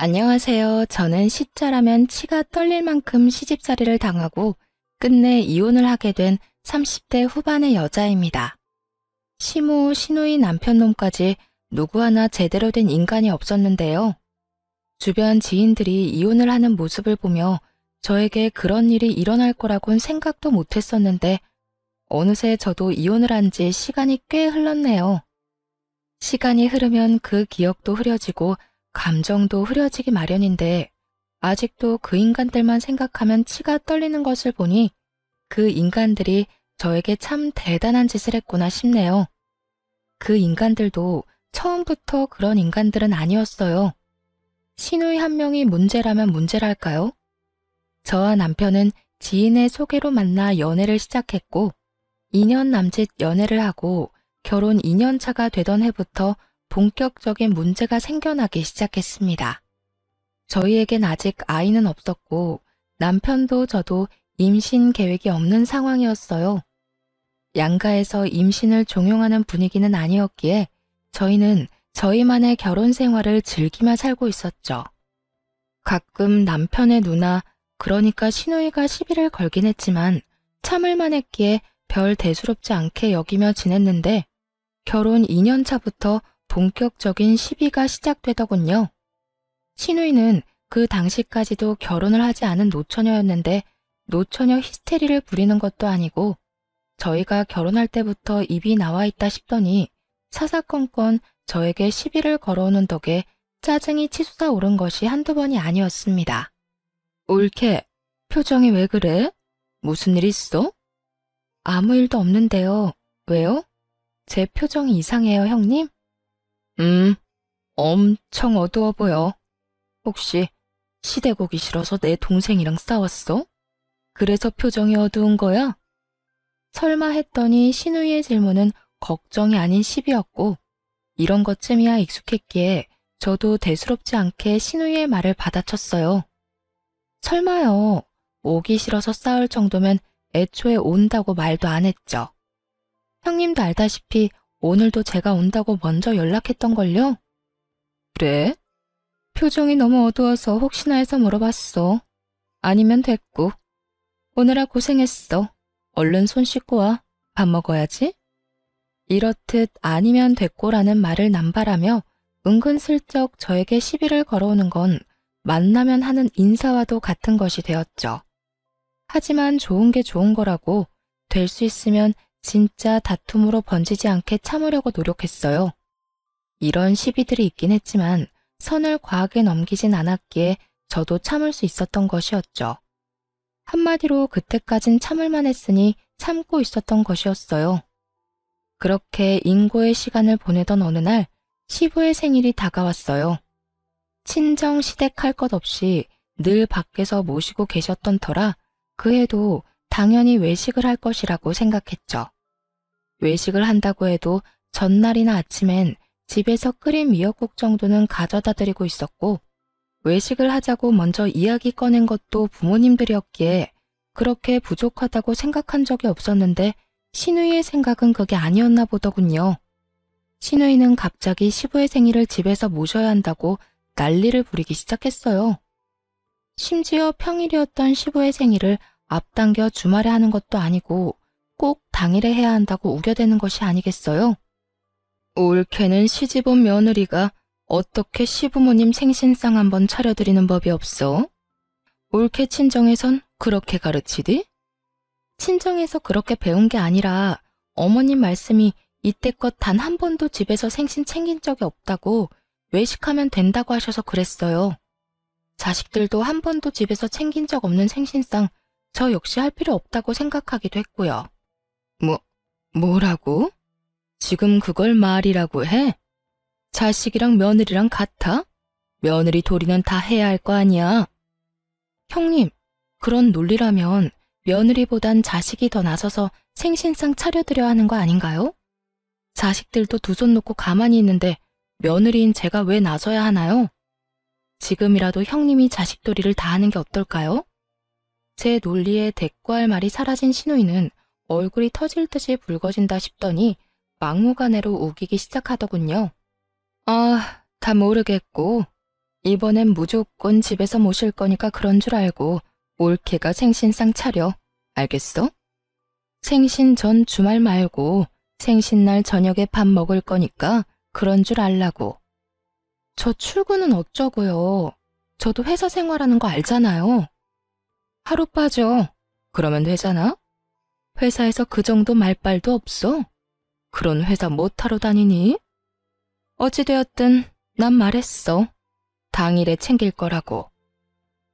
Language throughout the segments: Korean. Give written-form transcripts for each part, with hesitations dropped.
안녕하세요. 저는 시자라면 치가 떨릴 만큼 시집살이를 당하고 끝내 이혼을 하게 된 30대 후반의 여자입니다. 시모, 시누이 남편놈까지 누구 하나 제대로 된 인간이 없었는데요. 주변 지인들이 이혼을 하는 모습을 보며 저에게 그런 일이 일어날 거라곤 생각도 못했었는데 어느새 저도 이혼을 한 지 시간이 꽤 흘렀네요. 시간이 흐르면 그 기억도 흐려지고 감정도 흐려지기 마련인데 아직도 그 인간들만 생각하면 치가 떨리는 것을 보니 그 인간들이 저에게 참 대단한 짓을 했구나 싶네요. 그 인간들도 처음부터 그런 인간들은 아니었어요. 시누이 한 명이 문제라면 문제랄까요? 저와 남편은 지인의 소개로 만나 연애를 시작했고 2년 남짓 연애를 하고 결혼 2년 차가 되던 해부터 본격적인 문제가 생겨나기 시작했습니다. 저희에겐 아직 아이는 없었고 남편도 저도 임신 계획이 없는 상황이었어요. 양가에서 임신을 종용하는 분위기는 아니었기에 저희는 저희만의 결혼 생활을 즐기며 살고 있었죠. 가끔 남편의 누나, 그러니까 시누이가 시비를 걸긴 했지만 참을만 했기에 별 대수롭지 않게 여기며 지냈는데 결혼 2년 차부터 본격적인 시비가 시작되더군요. 시누이는 그 당시까지도 결혼을 하지 않은 노처녀였는데 노처녀 히스테리를 부리는 것도 아니고 저희가 결혼할 때부터 입이 나와 있다 싶더니 사사건건 저에게 시비를 걸어오는 덕에 짜증이 치솟아 오른 것이 한두 번이 아니었습니다. 올케, 표정이 왜 그래? 무슨 일 있어? 아무 일도 없는데요. 왜요? 제 표정이 이상해요, 형님? 엄청 어두워 보여. 혹시 시댁 오기 싫어서 내 동생이랑 싸웠어? 그래서 표정이 어두운 거야? 설마 했더니 시누이의 질문은 걱정이 아닌 시비였고 이런 것쯤이야 익숙했기에 저도 대수롭지 않게 시누이의 말을 받아쳤어요. 설마요. 오기 싫어서 싸울 정도면 애초에 온다고 말도 안 했죠. 형님도 알다시피 오늘도 제가 온다고 먼저 연락했던걸요? 그래? 표정이 너무 어두워서 혹시나 해서 물어봤어. 아니면 됐고. 오느라 고생했어. 얼른 손 씻고 와. 밥 먹어야지. 이렇듯 아니면 됐고라는 말을 남발하며 은근슬쩍 저에게 시비를 걸어오는 건 만나면 하는 인사와도 같은 것이 되었죠. 하지만 좋은 게 좋은 거라고 될 수 있으면 진짜 다툼으로 번지지 않게 참으려고 노력했어요. 이런 시비들이 있긴 했지만 선을 과하게 넘기진 않았기에 저도 참을 수 있었던 것이었죠. 한마디로 그때까진 참을만 했으니 참고 있었던 것이었어요. 그렇게 인고의 시간을 보내던 어느 날 시부의 생일이 다가왔어요. 친정 시댁 할 것 없이 늘 밖에서 모시고 계셨던 터라 그 해도 당연히 외식을 할 것이라고 생각했죠. 외식을 한다고 해도 전날이나 아침엔 집에서 끓인 미역국 정도는 가져다 드리고 있었고 외식을 하자고 먼저 이야기 꺼낸 것도 부모님들이었기에 그렇게 부족하다고 생각한 적이 없었는데 시누이의 생각은 그게 아니었나 보더군요. 시누이는 갑자기 시부의 생일을 집에서 모셔야 한다고 난리를 부리기 시작했어요. 심지어 평일이었던 시부의 생일을 앞당겨 주말에 하는 것도 아니고 꼭 당일에 해야 한다고 우겨대는 것이 아니겠어요? 올케는 시집온 며느리가 어떻게 시부모님 생신상 한번 차려드리는 법이 없어? 올케 친정에선 그렇게 가르치디? 친정에서 그렇게 배운 게 아니라 어머님 말씀이 이때껏 단 한 번도 집에서 생신 챙긴 적이 없다고 외식하면 된다고 하셔서 그랬어요. 자식들도 한 번도 집에서 챙긴 적 없는 생신상 저 역시 할 필요 없다고 생각하기도 했고요. 뭐라고? 지금 그걸 말이라고 해? 자식이랑 며느리랑 같아? 며느리 도리는 다 해야 할 거 아니야? 형님, 그런 논리라면 며느리보단 자식이 더 나서서 생신상 차려드려야 하는 거 아닌가요? 자식들도 두 손 놓고 가만히 있는데 며느리인 제가 왜 나서야 하나요? 지금이라도 형님이 자식도리를 다하는 게 어떨까요? 제 논리에 대꾸할 말이 사라진 시누이는 얼굴이 터질 듯이 붉어진다 싶더니 막무가내로 우기기 시작하더군요. 아, 다 모르겠고 이번엔 무조건 집에서 모실 거니까 그런 줄 알고 올케가 생신상 차려. 알겠어? 생신 전 주말 말고 생신날 저녁에 밥 먹을 거니까 그런 줄 알라고. 저 출근은 어쩌고요. 저도 회사 생활하는 거 알잖아요. 하루 빠져. 그러면 되잖아? 회사에서 그 정도 말빨도 없어? 그런 회사 못하러 다니니? 어찌되었든 난 말했어. 당일에 챙길 거라고.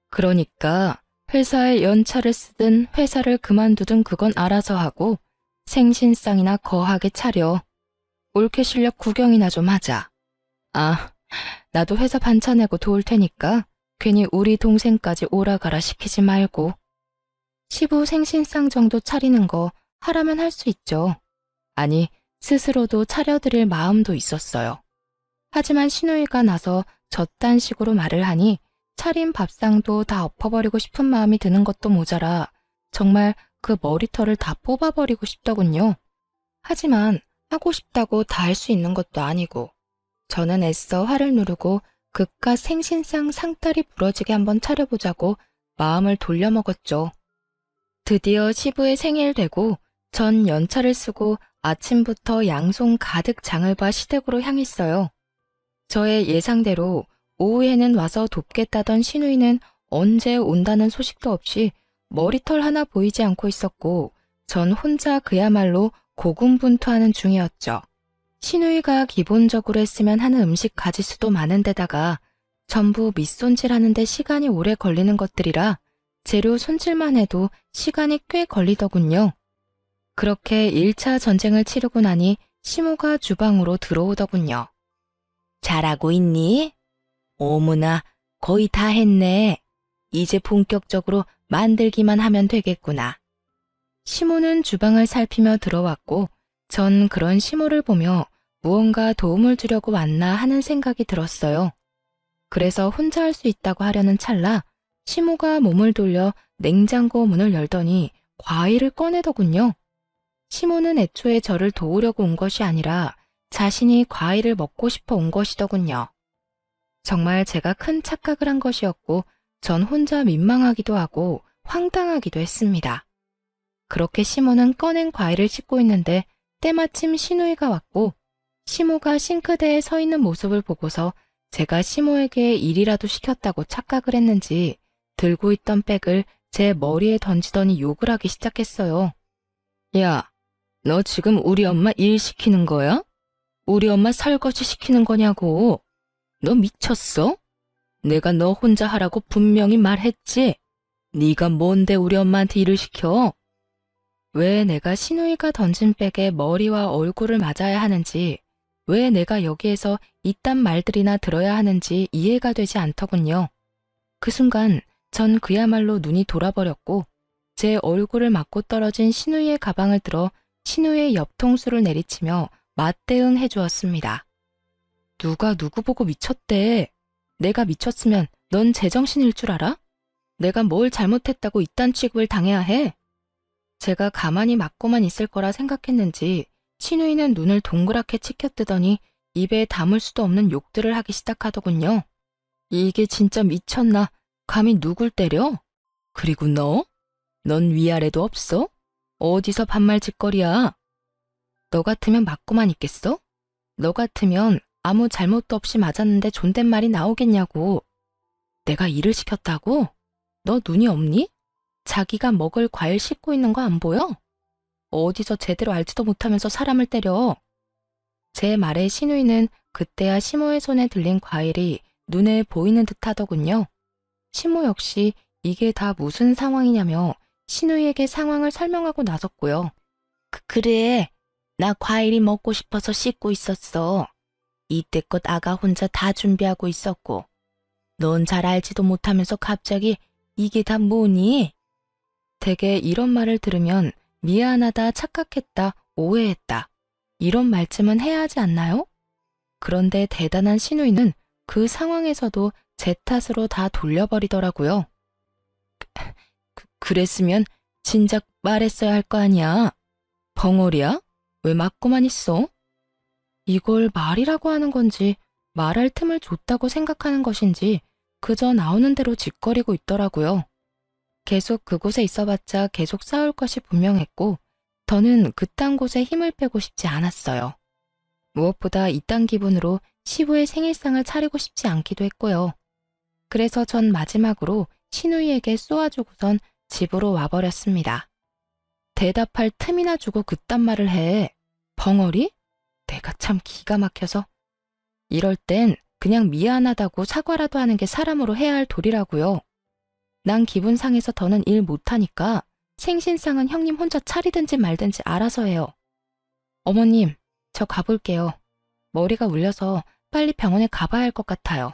그러니까 회사에 연차를 쓰든 회사를 그만두든 그건 알아서 하고 생신상이나 거하게 차려. 올케 실력 구경이나 좀 하자. 아, 나도 회사 반차 내고 도울 테니까 괜히 우리 동생까지 오라가라 시키지 말고. 시부 생신상 정도 차리는 거 하라면 할 수 있죠. 아니, 스스로도 차려드릴 마음도 있었어요. 하지만 시누이가 나서 저딴 식으로 말을 하니 차린 밥상도 다 엎어버리고 싶은 마음이 드는 것도 모자라 정말 그 머리털을 다 뽑아버리고 싶더군요. 하지만 하고 싶다고 다 할 수 있는 것도 아니고 저는 애써 화를 누르고 그깟 생신상 상다리 부러지게 한번 차려보자고 마음을 돌려먹었죠. 드디어 시부의 생일 되고 전 연차를 쓰고 아침부터 양손 가득 장을 봐 시댁으로 향했어요. 저의 예상대로 오후에는 와서 돕겠다던 시누이는 언제 온다는 소식도 없이 머리털 하나 보이지 않고 있었고 전 혼자 그야말로 고군분투하는 중이었죠. 시누이가 기본적으로 했으면 하는 음식 가짓수도 많은 데다가 전부 밑손질하는 데 시간이 오래 걸리는 것들이라 재료 손질만 해도 시간이 꽤 걸리더군요. 그렇게 1차 전쟁을 치르고 나니 시모가 주방으로 들어오더군요. 잘하고 있니? 어머나, 거의 다 했네. 이제 본격적으로 만들기만 하면 되겠구나. 시모는 주방을 살피며 들어왔고 전 그런 시모를 보며 무언가 도움을 주려고 왔나 하는 생각이 들었어요. 그래서 혼자 할 수 있다고 하려는 찰나 시모가 몸을 돌려 냉장고 문을 열더니 과일을 꺼내더군요. 시모는 애초에 저를 도우려고 온 것이 아니라 자신이 과일을 먹고 싶어 온 것이더군요. 정말 제가 큰 착각을 한 것이었고 전 혼자 민망하기도 하고 황당하기도 했습니다. 그렇게 시모는 꺼낸 과일을 씻고 있는데 때마침 시누이가 왔고 시모가 싱크대에 서 있는 모습을 보고서 제가 시모에게 일이라도 시켰다고 착각을 했는지 들고 있던 백을 제 머리에 던지더니 욕을 하기 시작했어요. 야, 너 지금 우리 엄마 일 시키는 거야? 우리 엄마 설거지 시키는 거냐고. 너 미쳤어? 내가 너 혼자 하라고 분명히 말했지. 네가 뭔데 우리 엄마한테 일을 시켜? 왜 내가 시누이가 던진 백에 머리와 얼굴을 맞아야 하는지, 왜 내가 여기에서 이딴 말들이나 들어야 하는지 이해가 되지 않더군요. 그 순간 전 그야말로 눈이 돌아버렸고 제 얼굴을 맞고 떨어진 시누이의 가방을 들어 시누이의 옆통수를 내리치며 맞대응해 주었습니다. 누가 누구 보고 미쳤대. 내가 미쳤으면 넌 제정신일 줄 알아? 내가 뭘 잘못했다고 이딴 취급을 당해야 해? 제가 가만히 맞고만 있을 거라 생각했는지 시누이는 눈을 동그랗게 치켜뜨더니 입에 담을 수도 없는 욕들을 하기 시작하더군요. 이게 진짜 미쳤나? 감히 누굴 때려? 그리고 너? 넌 위아래도 없어? 어디서 반말짓거리야? 너 같으면 맞고만 있겠어? 너 같으면 아무 잘못도 없이 맞았는데 존댓말이 나오겠냐고. 내가 일을 시켰다고? 너 눈이 없니? 자기가 먹을 과일 씻고 있는 거 안 보여? 어디서 제대로 알지도 못하면서 사람을 때려. 제 말에 시누이는 그때야 시모의 손에 들린 과일이 눈에 보이는 듯 하더군요. 시모 역시 이게 다 무슨 상황이냐며 시누이에게 상황을 설명하고 나섰고요. 그래, 나 과일이 먹고 싶어서 씻고 있었어. 이때껏 아가 혼자 다 준비하고 있었고. 넌 잘 알지도 못하면서 갑자기 이게 다 뭐니? 대개 이런 말을 들으면 미안하다, 착각했다, 오해했다. 이런 말쯤은 해야 하지 않나요? 그런데 대단한 시누이는 그 상황에서도 제 탓으로 다 돌려버리더라고요. 그랬으면 진작 말했어야 할 거 아니야. 벙어리야? 왜 맞고만 있어? 이걸 말이라고 하는 건지 말할 틈을 줬다고 생각하는 것인지 그저 나오는 대로 짓거리고 있더라고요. 계속 그곳에 있어봤자 계속 싸울 것이 분명했고 더는 그딴 곳에 힘을 빼고 싶지 않았어요. 무엇보다 이딴 기분으로 시부의 생일상을 차리고 싶지 않기도 했고요. 그래서 전 마지막으로 신우이에게 쏘아주고선 집으로 와버렸습니다. 대답할 틈이나 주고 그딴 말을 해. 벙어리? 내가 참 기가 막혀서. 이럴 땐 그냥 미안하다고 사과라도 하는 게 사람으로 해야 할 도리라고요. 난 기분 상해서 더는 일 못하니까 생신상은 형님 혼자 차리든지 말든지 알아서 해요. 어머님, 저 가볼게요. 머리가 울려서 빨리 병원에 가봐야 할 것 같아요.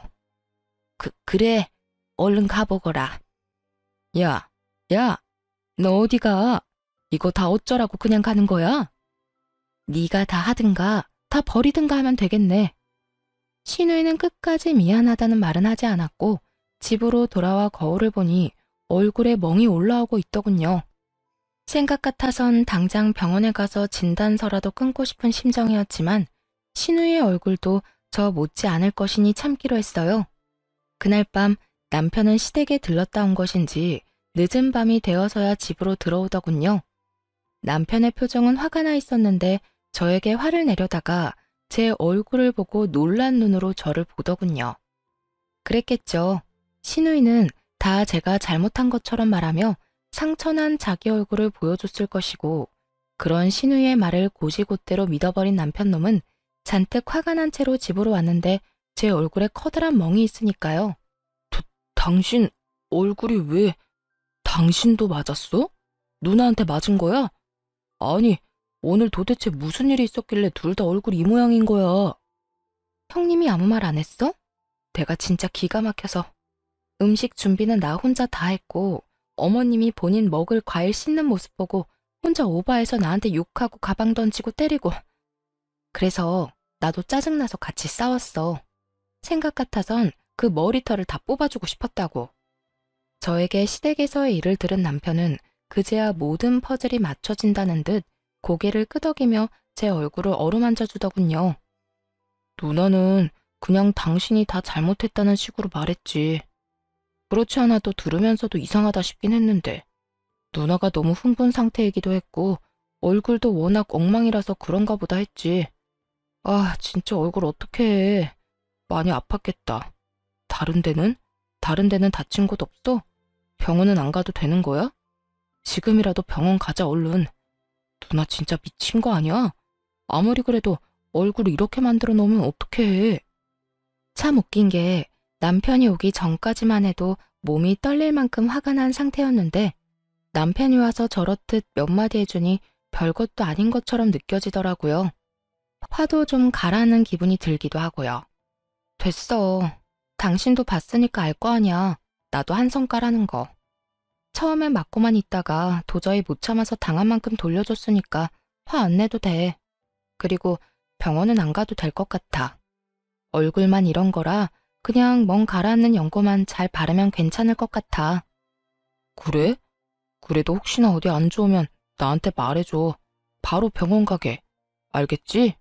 그래. 얼른 가보거라. 야, 너 어디 가? 이거 다 어쩌라고 그냥 가는 거야? 네가 다 하든가 다 버리든가 하면 되겠네. 신우이는 끝까지 미안하다는 말은 하지 않았고 집으로 돌아와 거울을 보니 얼굴에 멍이 올라오고 있더군요. 생각 같아선 당장 병원에 가서 진단서라도 끊고 싶은 심정이었지만 신우이의 얼굴도 저 못지 않을 것이니 참기로 했어요. 그날 밤 남편은 시댁에 들렀다 온 것인지 늦은 밤이 되어서야 집으로 들어오더군요. 남편의 표정은 화가 나 있었는데 저에게 화를 내려다가 제 얼굴을 보고 놀란 눈으로 저를 보더군요. 그랬겠죠. 신우이는 다 제가 잘못한 것처럼 말하며 상처난 자기 얼굴을 보여줬을 것이고 그런 신우이의 말을 고지곳대로 믿어버린 남편놈은 잔뜩 화가 난 채로 집으로 왔는데 제 얼굴에 커다란 멍이 있으니까요. 당신 얼굴이 왜... 당신도 맞았어? 누나한테 맞은 거야? 아니, 오늘 도대체 무슨 일이 있었길래 둘 다 얼굴이 이 모양인 거야? 형님이 아무 말 안 했어? 내가 진짜 기가 막혀서. 음식 준비는 나 혼자 다 했고 어머님이 본인 먹을 과일 씻는 모습 보고 혼자 오바해서 나한테 욕하고 가방 던지고 때리고. 그래서 나도 짜증나서 같이 싸웠어. 생각 같아선 그 머리털을 다 뽑아주고 싶었다고. 저에게 시댁에서의 일을 들은 남편은 그제야 모든 퍼즐이 맞춰진다는 듯 고개를 끄덕이며 제 얼굴을 어루만져 주더군요. 누나는 그냥 당신이 다 잘못했다는 식으로 말했지. 그렇지 않아도 들으면서도 이상하다 싶긴 했는데 누나가 너무 흥분 상태이기도 했고 얼굴도 워낙 엉망이라서 그런가 보다 했지. 아, 진짜 얼굴 어떡해. 많이 아팠겠다. 다른 데는? 다른 데는 다친 곳 없어? 병원은 안 가도 되는 거야? 지금이라도 병원 가자 얼른. 누나 진짜 미친 거 아니야? 아무리 그래도 얼굴을 이렇게 만들어 놓으면 어떡해. 참 웃긴 게 남편이 오기 전까지만 해도 몸이 떨릴 만큼 화가 난 상태였는데 남편이 와서 저렇듯 몇 마디 해주니 별것도 아닌 것처럼 느껴지더라고요. 화도 좀 가라앉는 기분이 들기도 하고요. 됐어. 당신도 봤으니까 알 거 아니야. 나도 한성 까라는 거. 처음엔 맞고만 있다가 도저히 못 참아서 당한 만큼 돌려줬으니까 화 안 내도 돼. 그리고 병원은 안 가도 될 것 같아. 얼굴만 이런 거라 그냥 멍 가라앉는 연고만 잘 바르면 괜찮을 것 같아. 그래? 그래도 혹시나 어디 안 좋으면 나한테 말해줘. 바로 병원 가게. 알겠지?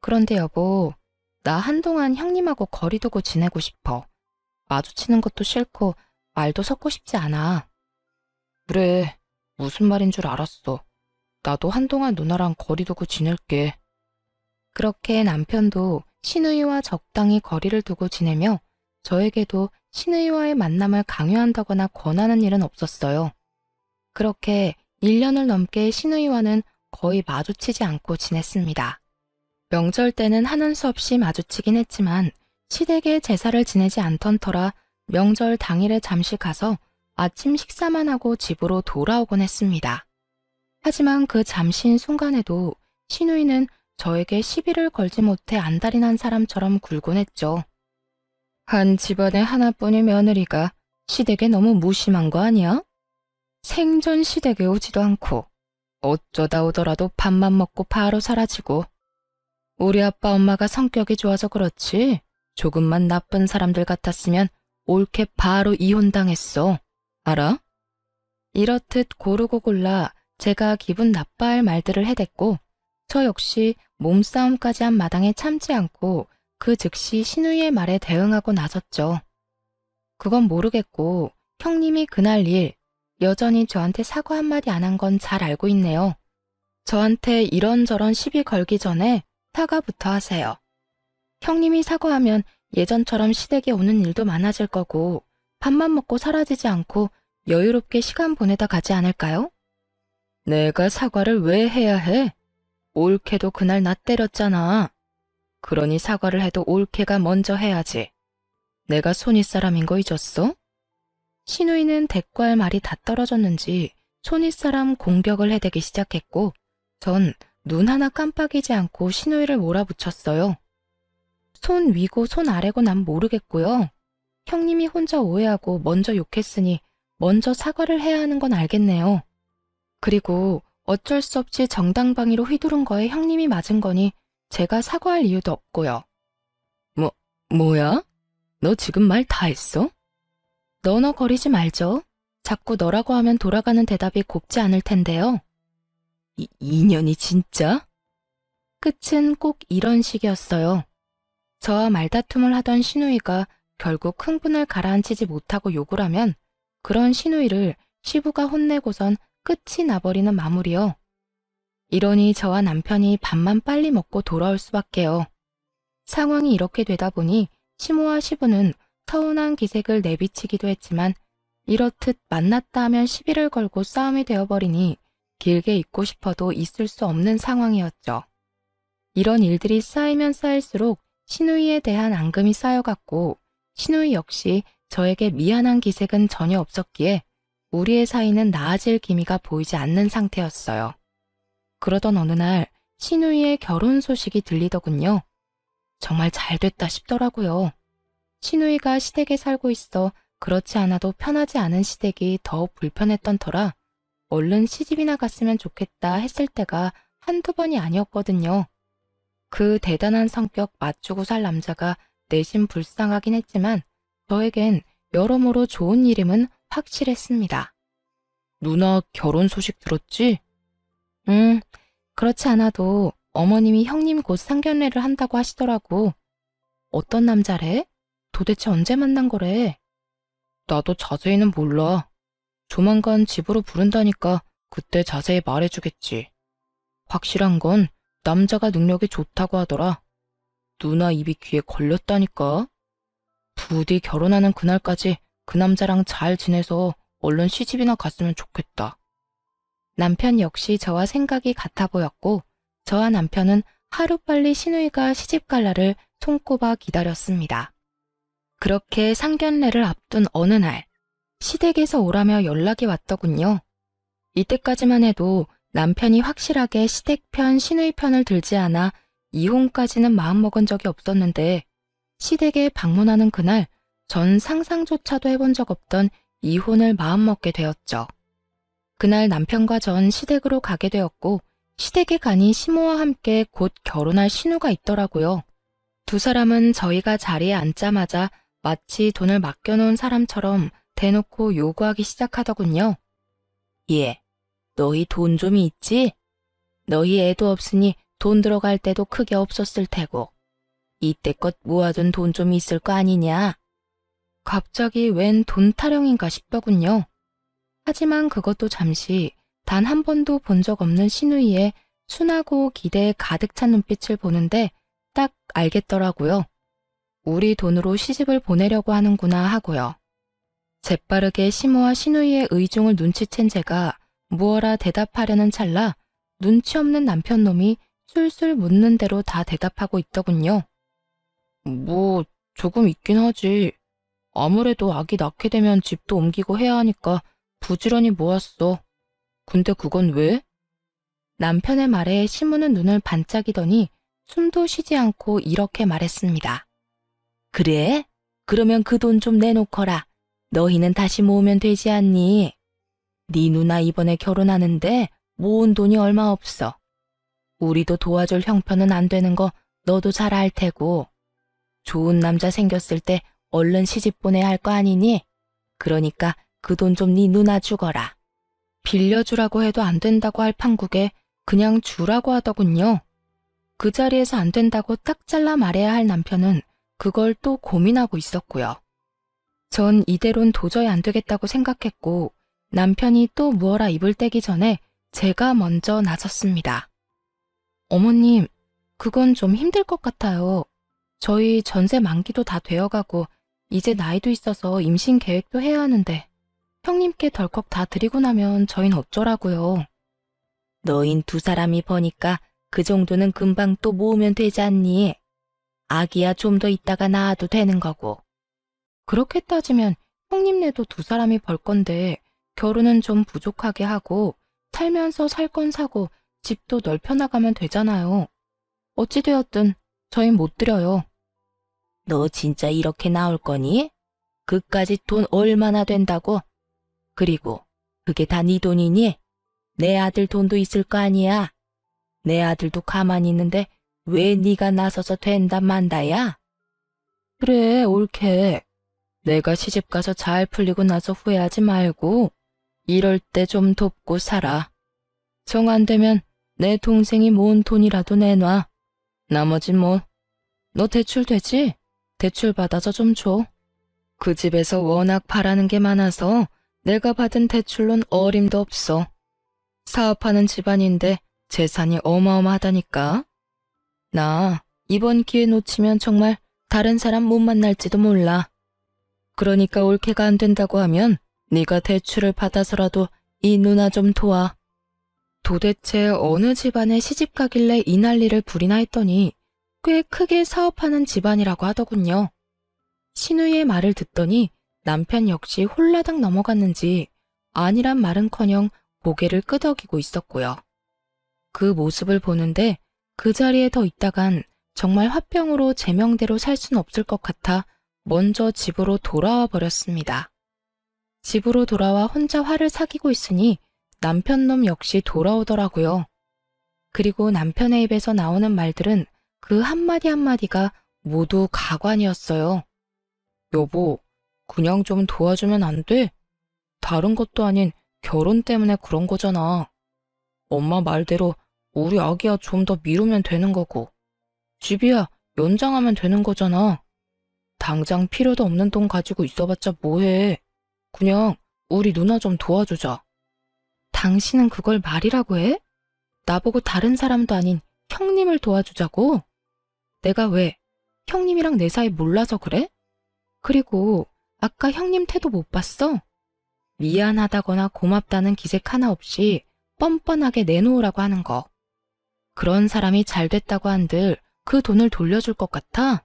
그런데 여보, 나 한동안 형님하고 거리 두고 지내고 싶어. 마주치는 것도 싫고 말도 섞고 싶지 않아. 그래, 무슨 말인 줄 알았어. 나도 한동안 누나랑 거리 두고 지낼게. 그렇게 남편도 신우이와 적당히 거리를 두고 지내며 저에게도 신우이와의 만남을 강요한다거나 권하는 일은 없었어요. 그렇게 1년을 넘게 신우이와는 거의 마주치지 않고 지냈습니다. 명절 때는 하는 수 없이 마주치긴 했지만 시댁에 제사를 지내지 않던 터라 명절 당일에 잠시 가서 아침 식사만 하고 집으로 돌아오곤 했습니다. 하지만 그 잠시인 순간에도 신우이는 저에게 시비를 걸지 못해 안달이 난 사람처럼 굴곤 했죠. 한 집안의 하나뿐인 며느리가 시댁에 너무 무심한 거 아니야? 생전 시댁에 오지도 않고 어쩌다 오더라도 밥만 먹고 바로 사라지고. 우리 아빠 엄마가 성격이 좋아서 그렇지 조금만 나쁜 사람들 같았으면 옳게 바로 이혼당했어. 알아? 이렇듯 고르고 골라 제가 기분 나빠할 말들을 해댔고 저 역시 몸싸움까지 한 마당에 참지 않고 그 즉시 신우이의 말에 대응하고 나섰죠. 그건 모르겠고 형님이 그날 일 여전히 저한테 사과 한마디 안 한 건 잘 알고 있네요. 저한테 이런저런 시비 걸기 전에 사과부터 하세요. 형님이 사과하면 예전처럼 시댁에 오는 일도 많아질 거고 밥만 먹고 사라지지 않고 여유롭게 시간 보내다 가지 않을까요? 내가 사과를 왜 해야 해? 올케도 그날 나 때렸잖아. 그러니 사과를 해도 올케가 먼저 해야지. 내가 손윗사람인 거 잊었어? 신우이는 대꾸할 말이 다 떨어졌는지 손윗사람 공격을 해대기 시작했고 전 눈 하나 깜빡이지 않고 신우이를 몰아붙였어요. 손 위고 손 아래고 난 모르겠고요. 형님이 혼자 오해하고 먼저 욕했으니 먼저 사과를 해야 하는 건 알겠네요. 그리고 어쩔 수 없이 정당방위로 휘두른 거에 형님이 맞은 거니 제가 사과할 이유도 없고요. 뭐야? 너 지금 말 다 했어? 너너거리지 말죠. 자꾸 너라고 하면 돌아가는 대답이 곱지 않을 텐데요. 인연이 진짜? 끝은 꼭 이런 식이었어요. 저와 말다툼을 하던 신우이가 결국 흥분을 가라앉히지 못하고 욕을 하면 그런 신우이를 시부가 혼내고선 끝이 나버리는 마무리요. 이러니 저와 남편이 밥만 빨리 먹고 돌아올 수밖에요. 상황이 이렇게 되다 보니 시모와 시부는 서운한 기색을 내비치기도 했지만 이렇듯 만났다 하면 시비를 걸고 싸움이 되어버리니 길게 있고 싶어도 있을 수 없는 상황이었죠. 이런 일들이 쌓이면 쌓일수록 신우이에 대한 앙금이 쌓여갔고 신우이 역시 저에게 미안한 기색은 전혀 없었기에 우리의 사이는 나아질 기미가 보이지 않는 상태였어요. 그러던 어느 날 신우이의 결혼 소식이 들리더군요. 정말 잘 됐다 싶더라고요. 신우이가 시댁에 살고 있어 그렇지 않아도 편하지 않은 시댁이 더 불편했던 터라 얼른 시집이나 갔으면 좋겠다 했을 때가 한두 번이 아니었거든요. 그 대단한 성격 맞추고 살 남자가 내심 불쌍하긴 했지만 저에겐 여러모로 좋은 일임은 확실했습니다. 누나 결혼 소식 들었지? 그렇지 않아도 어머님이 형님 곧 상견례를 한다고 하시더라고. 어떤 남자래? 도대체 언제 만난 거래? 나도 자세히는 몰라. 조만간 집으로 부른다니까 그때 자세히 말해주겠지. 확실한 건 남자가 능력이 좋다고 하더라. 누나 입이 귀에 걸렸다니까. 부디 결혼하는 그날까지 그 남자랑 잘 지내서 얼른 시집이나 갔으면 좋겠다. 남편 역시 저와 생각이 같아 보였고 저와 남편은 하루빨리 신우이가 시집 갈 날을 손꼽아 기다렸습니다. 그렇게 상견례를 앞둔 어느 날 시댁에서 오라며 연락이 왔더군요. 이때까지만 해도 남편이 확실하게 시댁 편, 신우이 편을 들지 않아 이혼까지는 마음먹은 적이 없었는데 시댁에 방문하는 그날 전 상상조차도 해본 적 없던 이혼을 마음먹게 되었죠. 그날 남편과 전 시댁으로 가게 되었고 시댁에 가니 시모와 함께 곧 결혼할 신우가 있더라고요. 두 사람은 저희가 자리에 앉자마자 마치 돈을 맡겨놓은 사람처럼 대놓고 요구하기 시작하더군요. 예, 너희 돈 좀 있지? 너희 애도 없으니 돈 들어갈 때도 크게 없었을 테고 이때껏 모아둔 돈 좀 있을 거 아니냐? 갑자기 웬 돈 타령인가 싶더군요. 하지만 그것도 잠시 단 한 번도 본 적 없는 신우이의 순하고 기대에 가득 찬 눈빛을 보는데 딱 알겠더라고요. 우리 돈으로 시집을 보내려고 하는구나 하고요. 재빠르게 시모와 신우이의 의중을 눈치챈 제가 무어라 대답하려는 찰나 눈치 없는 남편놈이 술술 묻는 대로 다 대답하고 있더군요. 뭐 조금 있긴 하지. 아무래도 아기 낳게 되면 집도 옮기고 해야 하니까 부지런히 모았어. 근데 그건 왜? 남편의 말에 시무는 눈을 반짝이더니 숨도 쉬지 않고 이렇게 말했습니다. 그래? 그러면 그 돈 좀 내놓거라. 너희는 다시 모으면 되지 않니? 네 누나 이번에 결혼하는데 모은 돈이 얼마 없어. 우리도 도와줄 형편은 안 되는 거 너도 잘 알 테고. 좋은 남자 생겼을 때 얼른 시집 보내야 할 거 아니니? 그러니까 그 돈 좀 네 누나 주거라. 빌려주라고 해도 안 된다고 할 판국에 그냥 주라고 하더군요. 그 자리에서 안 된다고 딱 잘라 말해야 할 남편은 그걸 또 고민하고 있었고요. 전 이대로는 도저히 안 되겠다고 생각했고 남편이 또 무어라 입을 떼기 전에 제가 먼저 나섰습니다. 어머님, 그건 좀 힘들 것 같아요. 저희 전세 만기도 다 되어가고 이제 나이도 있어서 임신 계획도 해야 하는데 형님께 덜컥 다 드리고 나면 저흰 어쩌라고요. 너흰 두 사람이 버니까 그 정도는 금방 또 모으면 되지 않니? 아기야 좀 더 있다가 낳아도 되는 거고. 그렇게 따지면 형님네도 두 사람이 벌 건데 결혼은 좀 부족하게 하고 살면서 살 건 사고 집도 넓혀나가면 되잖아요. 어찌되었든 저흰 못 드려요. 너 진짜 이렇게 나올 거니? 그까짓 돈 얼마나 된다고? 그리고 그게 다 네 돈이니? 내 아들 돈도 있을 거 아니야? 내 아들도 가만히 있는데 왜 네가 나서서 된다 만다야? 그래, 옳게. 내가 시집가서 잘 풀리고 나서 후회하지 말고 이럴 때 좀 돕고 살아. 정 안 되면 내 동생이 모은 돈이라도 내놔. 나머진 뭐, 너 대출 되지? 대출 받아서 좀 줘. 그 집에서 워낙 바라는 게 많아서 내가 받은 대출론 어림도 없어. 사업하는 집안인데 재산이 어마어마하다니까. 나 이번 기회 놓치면 정말 다른 사람 못 만날지도 몰라. 그러니까 올케가 안 된다고 하면 네가 대출을 받아서라도 이 누나 좀 도와. 도대체 어느 집안에 시집 가길래 이 난리를 부리나 했더니 꽤 크게 사업하는 집안이라고 하더군요. 신우이의 말을 듣더니 남편 역시 홀라당 넘어갔는지 아니란 말은커녕 고개를 끄덕이고 있었고요. 그 모습을 보는데 그 자리에 더 있다간 정말 화병으로 제 명대로 살 순 없을 것 같아 먼저 집으로 돌아와 버렸습니다. 집으로 돌아와 혼자 화를 사귀고 있으니 남편놈 역시 돌아오더라고요. 그리고 남편의 입에서 나오는 말들은 그 한마디 한마디가 모두 가관이었어요. 여보, 그냥 좀 도와주면 안 돼? 다른 것도 아닌 결혼 때문에 그런 거잖아. 엄마 말대로 우리 아기야 좀 더 미루면 되는 거고. 집이야 연장하면 되는 거잖아. 당장 필요도 없는 돈 가지고 있어봤자 뭐해. 그냥 우리 누나 좀 도와주자. 당신은 그걸 말이라고 해? 나보고 다른 사람도 아닌 형님을 도와주자고? 내가 왜 형님이랑 내 사이 몰라서 그래? 그리고 아까 형님 태도 못 봤어? 미안하다거나 고맙다는 기색 하나 없이 뻔뻔하게 내놓으라고 하는 거. 그런 사람이 잘 됐다고 한들 그 돈을 돌려줄 것 같아?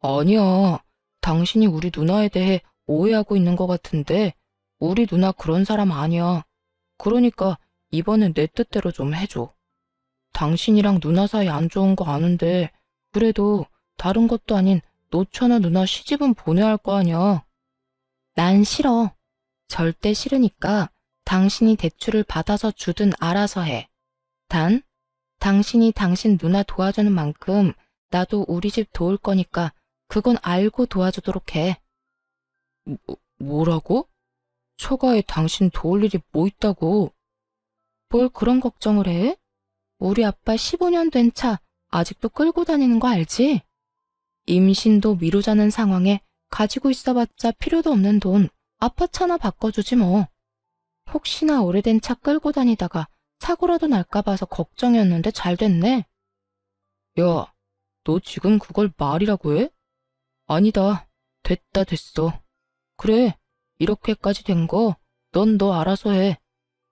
아니야. 당신이 우리 누나에 대해 오해하고 있는 것 같은데 우리 누나 그런 사람 아니야. 그러니까 이번엔 내 뜻대로 좀 해줘. 당신이랑 누나 사이 안 좋은 거 아는데 그래도 다른 것도 아닌 노처녀 누나 시집은 보내야 할 거 아니야. 난 싫어. 절대 싫으니까 당신이 대출을 받아서 주든 알아서 해. 단, 당신이 당신 누나 도와주는 만큼 나도 우리 집 도울 거니까 그건 알고 도와주도록 해. 뭐라고? 처가에 당신 도울 일이 뭐 있다고? 뭘 그런 걱정을 해? 우리 아빠 15년 된 차 아직도 끌고 다니는 거 알지? 임신도 미루자는 상황에 가지고 있어봤자 필요도 없는 돈 아빠 차나 바꿔주지 뭐. 혹시나 오래된 차 끌고 다니다가 사고라도 날까 봐서 걱정이었는데 잘 됐네. 야, 너 지금 그걸 말이라고 해? 아니다. 됐다 됐어. 그래, 이렇게까지 된 거 넌 너 알아서 해.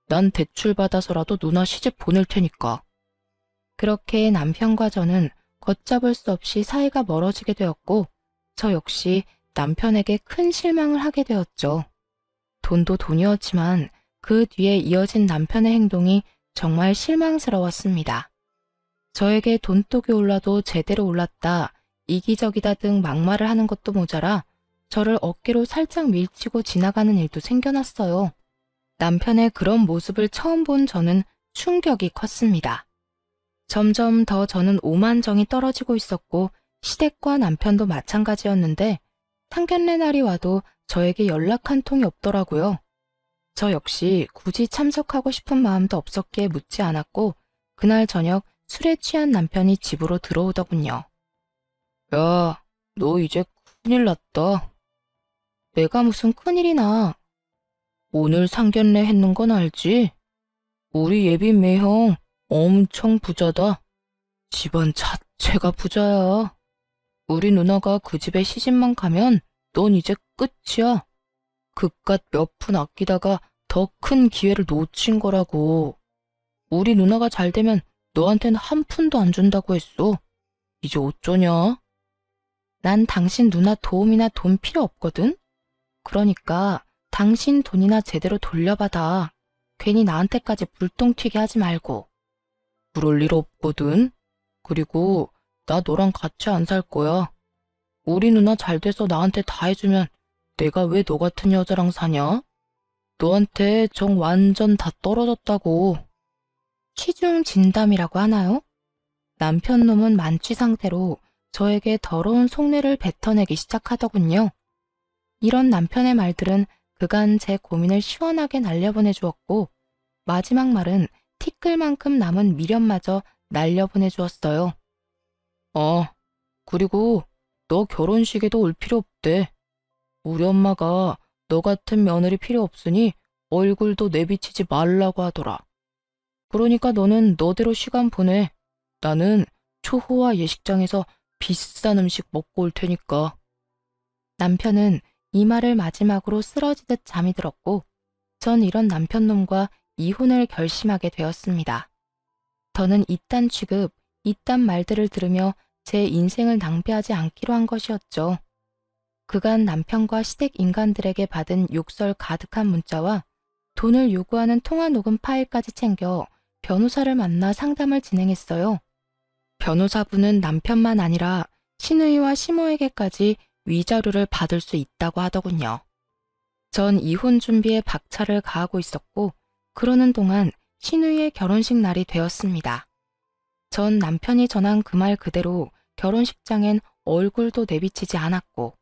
난 대출 받아서라도 누나 시집 보낼 테니까. 그렇게 남편과 저는 걷잡을 수 없이 사이가 멀어지게 되었고 저 역시 남편에게 큰 실망을 하게 되었죠. 돈도 돈이었지만 그 뒤에 이어진 남편의 행동이 정말 실망스러웠습니다. 저에게 돈독이 올라도 제대로 올랐다, 이기적이다 등 막말을 하는 것도 모자라 저를 어깨로 살짝 밀치고 지나가는 일도 생겨났어요. 남편의 그런 모습을 처음 본 저는 충격이 컸습니다. 점점 더 저는 오만정이 떨어지고 있었고 시댁과 남편도 마찬가지였는데 상견례 날이 와도 저에게 연락 한 통이 없더라고요. 저 역시 굳이 참석하고 싶은 마음도 없었기에 묻지 않았고 그날 저녁 술에 취한 남편이 집으로 들어오더군요. 야, 너 이제 큰일 났다. 내가 무슨 큰일이나. 오늘 상견례 했는 건 알지? 우리 예빈 매형 엄청 부자다. 집안 자체가 부자야. 우리 누나가 그 집에 시집만 가면 넌 이제 끝이야. 그깟 몇 푼 아끼다가 더 큰 기회를 놓친 거라고. 우리 누나가 잘 되면 너한텐 한 푼도 안 준다고 했어. 이제 어쩌냐? 난 당신 누나 도움이나 돈 필요 없거든? 그러니까 당신 돈이나 제대로 돌려받아. 괜히 나한테까지 불똥 튀게 하지 말고. 그럴 일 없거든. 그리고 나 너랑 같이 안 살 거야. 우리 누나 잘 돼서 나한테 다 해주면 내가 왜 너 같은 여자랑 사냐? 너한테 정 완전 다 떨어졌다고. 취중 진담이라고 하나요? 남편 놈은 만취 상태로 저에게 더러운 속내를 뱉어내기 시작하더군요. 이런 남편의 말들은 그간 제 고민을 시원하게 날려보내 주었고 마지막 말은 티끌만큼 남은 미련마저 날려보내 주었어요. 그리고 너 결혼식에도 올 필요 없대. 우리 엄마가 너 같은 며느리 필요 없으니 얼굴도 내비치지 말라고 하더라. 그러니까 너는 너대로 시간 보내. 나는 초호화 예식장에서 비싼 음식 먹고 올 테니까. 남편은 이 말을 마지막으로 쓰러지듯 잠이 들었고 전 이런 남편놈과 이혼을 결심하게 되었습니다. 더는 이딴 취급, 이딴 말들을 들으며 제 인생을 낭비하지 않기로 한 것이었죠. 그간 남편과 시댁 인간들에게 받은 욕설 가득한 문자와 돈을 요구하는 통화 녹음 파일까지 챙겨 변호사를 만나 상담을 진행했어요. 변호사분은 남편만 아니라 시누이와 시모에게까지 위자료를 받을 수 있다고 하더군요. 전 이혼 준비에 박차를 가하고 있었고 그러는 동안 시누이의 결혼식 날이 되었습니다. 전 남편이 전한 그 말 그대로 결혼식장엔 얼굴도 내비치지 않았고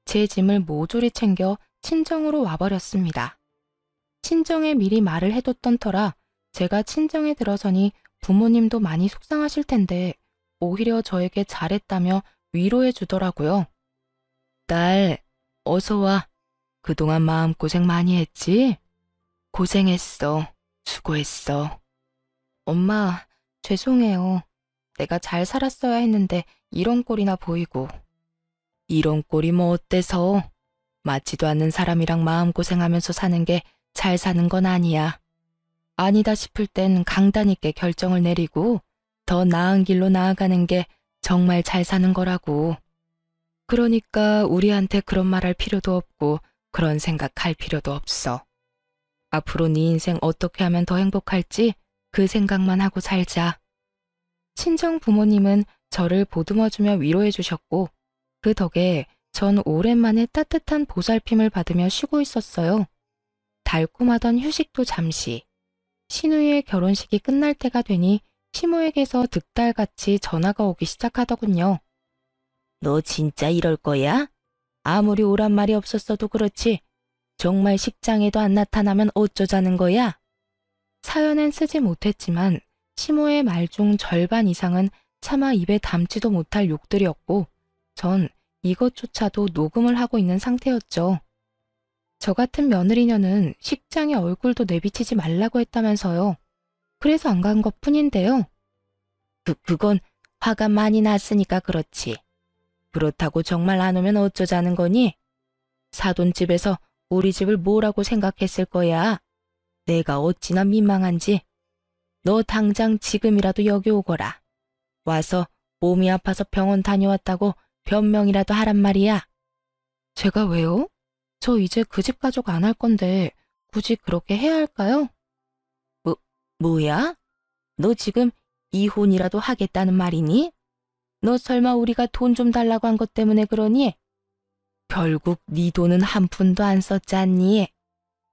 제 짐을 모조리 챙겨 친정으로 와버렸습니다. 친정에 미리 말을 해뒀던 터라 제가 친정에 들어서니 부모님도 많이 속상하실 텐데 오히려 저에게 잘했다며 위로해 주더라고요. 딸, 어서 와. 그동안 마음고생 많이 했지? 고생했어. 수고했어. 엄마, 죄송해요. 내가 잘 살았어야 했는데 이런 꼴이나 보이고. 이런 꼴이 뭐 어때서? 맞지도 않는 사람이랑 마음고생하면서 사는 게 잘 사는 건 아니야. 아니다 싶을 땐 강단 있게 결정을 내리고 더 나은 길로 나아가는 게 정말 잘 사는 거라고. 그러니까 우리한테 그런 말 할 필요도 없고 그런 생각할 필요도 없어. 앞으로 네 인생 어떻게 하면 더 행복할지 그 생각만 하고 살자. 친정 부모님은 저를 보듬어주며 위로해 주셨고 그 덕에 전 오랜만에 따뜻한 보살핌을 받으며 쉬고 있었어요. 달콤하던 휴식도 잠시. 시누이의 결혼식이 끝날 때가 되니 시모에게서 득달같이 전화가 오기 시작하더군요. 너 진짜 이럴 거야? 아무리 오란 말이 없었어도 그렇지. 정말 식장에도 안 나타나면 어쩌자는 거야? 사연은 쓰지 못했지만 시모의 말 중 절반 이상은 차마 입에 담지도 못할 욕들이었고 전 이것조차도 녹음을 하고 있는 상태였죠. 저 같은 며느리녀는 식장에 얼굴도 내비치지 말라고 했다면서요. 그래서 안 간 것뿐인데요. 그건 화가 많이 났으니까 그렇지. 그렇다고 정말 안 오면 어쩌자는 거니? 사돈집에서 우리 집을 뭐라고 생각했을 거야. 내가 어찌나 민망한지. 너 당장 지금이라도 여기 오거라. 와서 몸이 아파서 병원 다녀왔다고 변명이라도 하란 말이야. 제가 왜요? 저 이제 그 집 가족 안 할 건데 굳이 그렇게 해야 할까요? 뭐야? 너 지금 이혼이라도 하겠다는 말이니? 너 설마 우리가 돈 좀 달라고 한 것 때문에 그러니? 결국 네 돈은 한 푼도 안 썼지 않니?